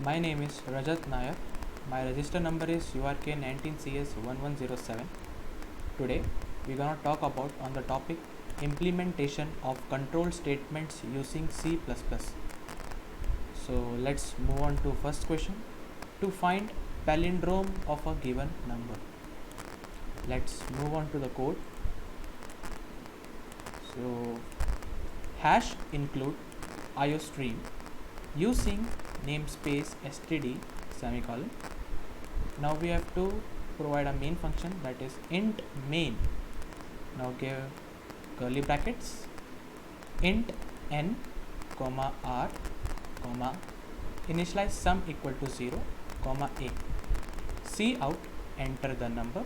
My name is Rajat Nayak. My register number is URK19CS1107. Today we're gonna talk about on the topic implementation of control statements using C++. So let's move on to first question. To find palindrome of a given number. Let's move on to the code. So hash include iostream using namespace std semicolon. Now we have to provide a main function, that is int main. Now give curly brackets int n comma r comma initialize sum equal to 0 comma a. C out, enter the number.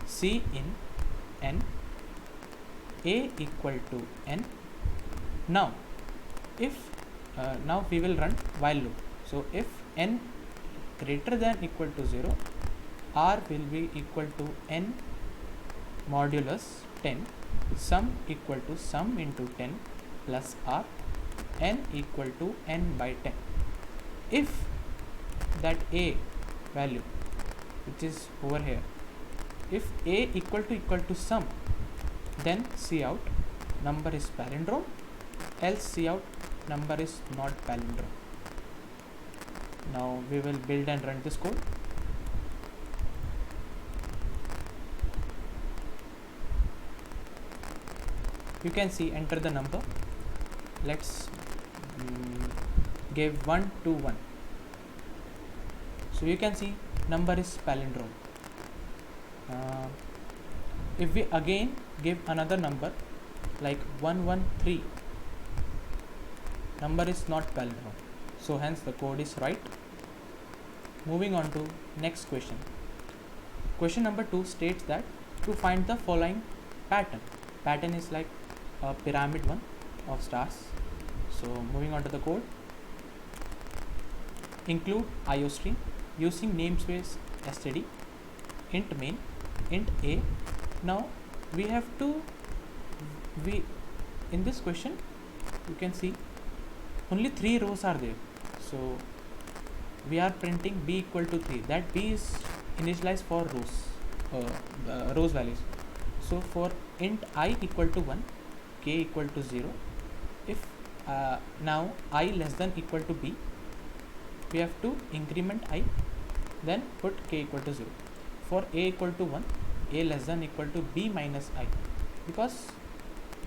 C in n, a equal to n. Now if now we will run while loop. So if n greater than equal to 0, r will be equal to n modulus 10, sum equal to sum into 10 plus r, n equal to n by 10. If that a value, which is over here, if a equal to sum, then C out number is palindrome, else C out number is not palindrome. Now we will build and run this code. You can see enter the number. Let's give 1 to 1. So you can see number is palindrome. If we again give another number like 113, number is not palindrome, so hence the code is right. Moving on to next question. Question number 2 states that to find the following pattern is like a pyramid one of stars. So moving on to the code, include iostream using namespace std int main int a. Now we have to in this question you can see only 3 rows are there, so we are printing b equal to 3. That b is initialized for rows values. So for int I equal to 1, k equal to 0, if now I less than equal to b, we have to increment I, then put k equal to 0. For a equal to 1, a less than equal to b minus I, because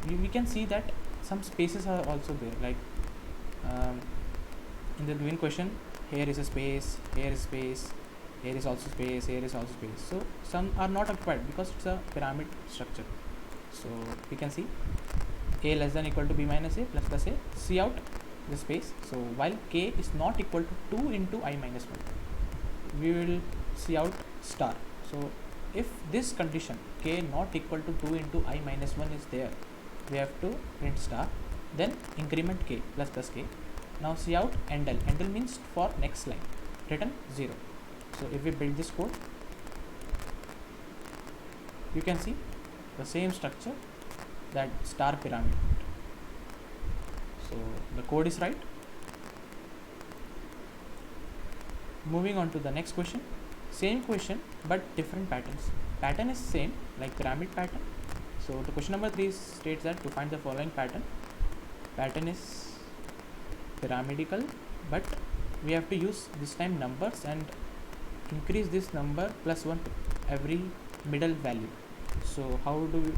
we can see that some spaces are also there, like in the given question, here is a space, here is space, here is also space, here is also space. So some are not occupied because it's a pyramid structure. So we can see a less than equal to b minus a plus a, C out the space. So while k is not equal to 2 into I minus 1, we will C out star. So if this condition k not equal to 2 into I minus 1 is there, we have to print star, then increment k plus k. Now C out endl. Endl means for next line, return 0. So if we build this code, you can see the same structure, that star pyramid. So the code is right. Moving on to the next question. Same question but different patterns. Pattern is same, like pyramid pattern. So the question number 3 states that to find the following pattern is pyramidal, but we have to use this time numbers and increase this number plus 1 to every middle value. So how do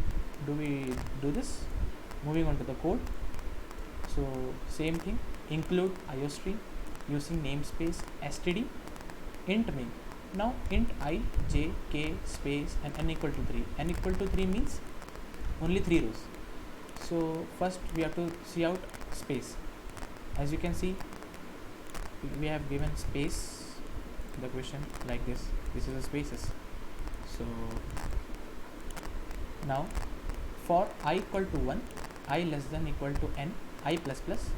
we do this? Moving on to the code. So same thing, include iostream using namespace std int main. Now int I, j, k, space and n equal to 3. N equal to 3 means only 3 rows. So first we have to see out space. As you can see, we have given space in the question like this. This is the spaces. So now for I equal to 1, I less than equal to n, I plus plus,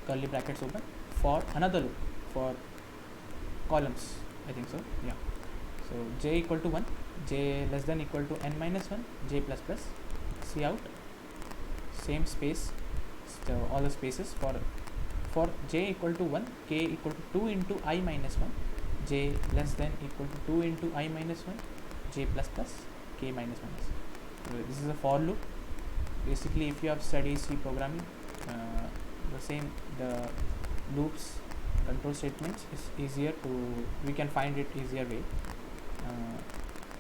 curly brackets open, for another loop for columns, I think so, yeah. So j equal to 1, j less than equal to n minus 1, j plus plus, C out, same space, so all the spaces for for j equal to 1, k equal to 2 into I minus 1, j less than equal to 2 into I minus 1, j plus plus, k minus minus. So this is a for loop. Basically, if you have studied C programming, the loops, control statements is easier to, we can find it easier way.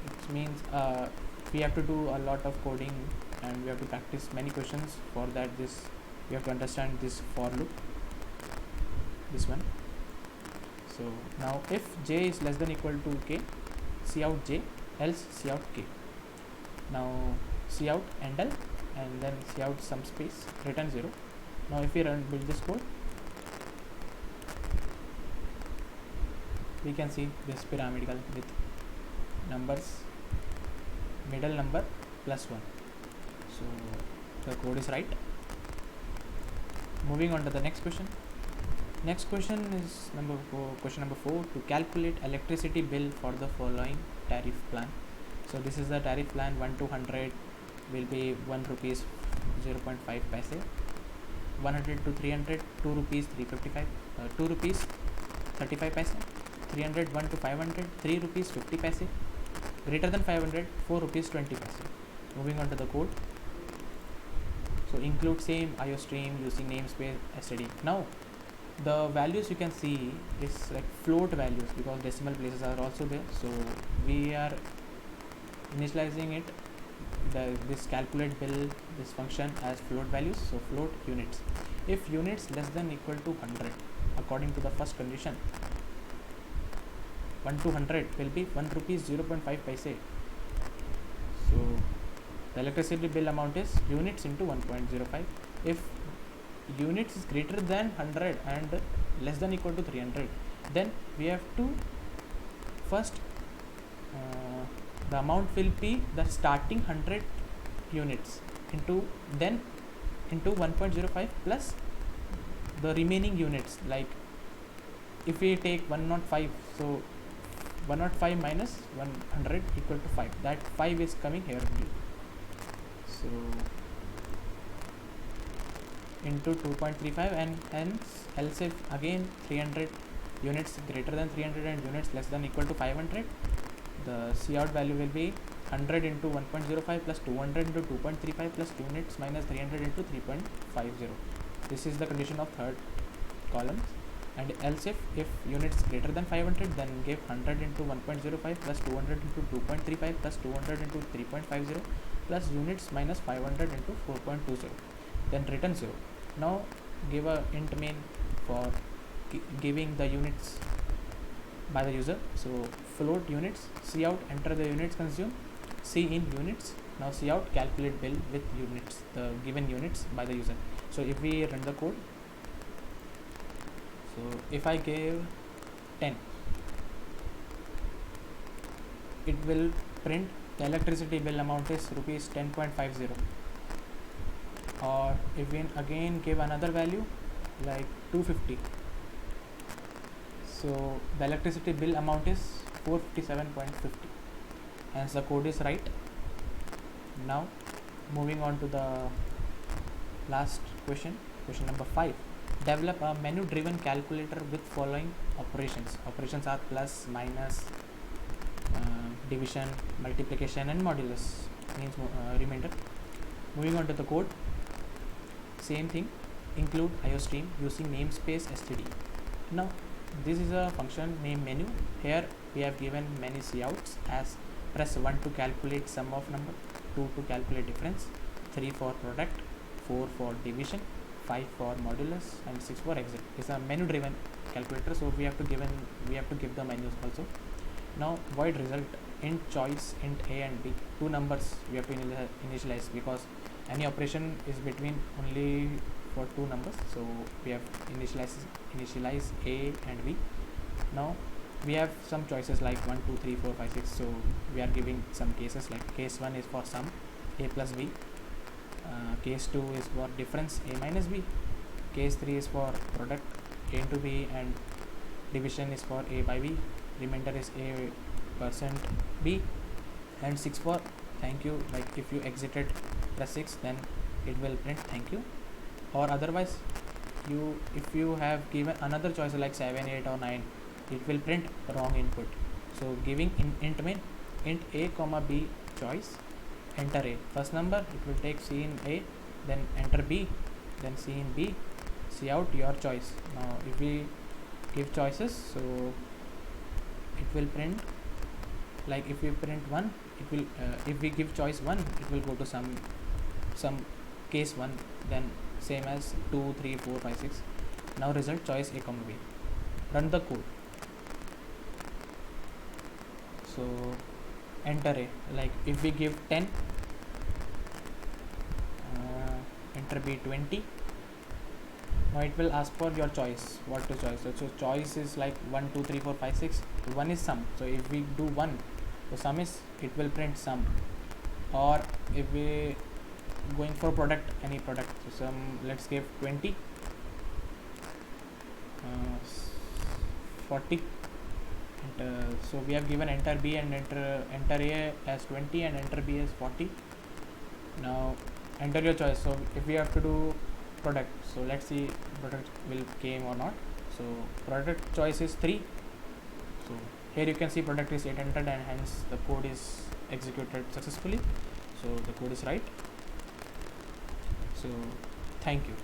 It means we have to do a lot of coding and we have to practice many questions. For that, this we have to understand this for loop, this one. So now if j is less than equal to k, see out j, else see out k. Now see out end l and then see out some space, return 0. Now if we build this code, we can see this pyramidal with numbers, middle number plus 1. So the code is right. Moving on to the next question. Next question is question number 4, to calculate electricity bill for the following tariff plan. So this is the tariff plan. 1 to 100 will be 1 rupees 0.5 paise, 100 to 300 2 rupees 355, 2 rupees 35 paise, 300 1 to 500 3 rupees 50 paise, greater than 500 4 rupees 20 paise. Moving on to the code. So include same IO stream using namespace std. Now the values you can see is like float values because decimal places are also there. So we are initializing it, this calculate bill, this function as float values. So float units. If units less than equal to 100, according to the first condition, 1 to 100 will be 1 rupees 0.5 paise. So the electricity bill amount is units into 1.05. If units is greater than 100 and less than equal to 300, then we have to first the amount will be the starting 100 units into 1.05 plus the remaining units. Like if we take 105, so 105 minus 100 equal to 5, that 5 is coming here only. So into 2.35, and hence else if again 300 units greater than 300 and units less than equal to 500, the cout value will be 100 into 1.05 plus 200 into 2.35 plus units minus 300 into 3.50. This is the condition of third column. And else if units greater than 500, then give 100 into 1.05 plus 200 into 2.35 plus 200 into 3.50 plus units minus 500 into 4.20, then return 0. Now give a int main for giving the units by the user. So float units, cout enter the units consumed, c in units. Now cout calculate bill with units, the given units by the user. So if we run the code, so if I give 10, it will print the electricity bill amount is rupees 10.50. Or if we again give another value like 250, so the electricity bill amount is 457.50. Hence the code is right. Now moving on to the last question, question number 5. Develop a menu driven calculator with following operations. Operations are plus, minus, division, multiplication and modulus, means remainder. Moving on to the code, same thing, include IOStream using namespace std. Now this is a function named menu. Here we have given many couts as press 1 to calculate sum of number, 2 to calculate difference, 3 for product, 4 for division, 5 for modulus and 6 for exit. It's a menu driven calculator, so we have to give the menus also. Now void result, int choice, int a and b, two numbers we have to initialize because any operation is between only for two numbers, so we have initialize a and b. Now we have some choices like 1 2 3 4 5 6, so we are giving some cases like case 1 is for sum a plus b, case 2 is for difference a minus b, case 3 is for product a into b, and division is for a by b, remainder is a percent b, and 6 for thank you. Like if you exited press 6, then it will print thank you, or otherwise if you have given another choice like 7, 8 or 9, it will print wrong input. So giving int main int a comma b choice, enter a first number, it will take c in a, then enter b, then c in b, c out your choice. Now if we give choices, so it will print, like if we print 1, it will if we give choice 1, it will go to some case 1, then same as 2, 3, 4, 5, 6. Now result choice a comma b. Run the code. So enter a, like if we give 10, enter b 20. Now it will ask for your choice, what to choice. So choice is like 1, 2, 3, 4, 5, 6. 1 is sum, so if we do 1, so sum is, it will print sum. Or if we going for product, any product, so some, let's give 20, 40. So we have given enter b and enter a as 20 and enter b as 40. Now enter your choice. So if we have to do product, so let's see product will came or not. So product choice is 3. So here you can see product is 8 entered, and hence the code is executed successfully. So the code is right. So thank you.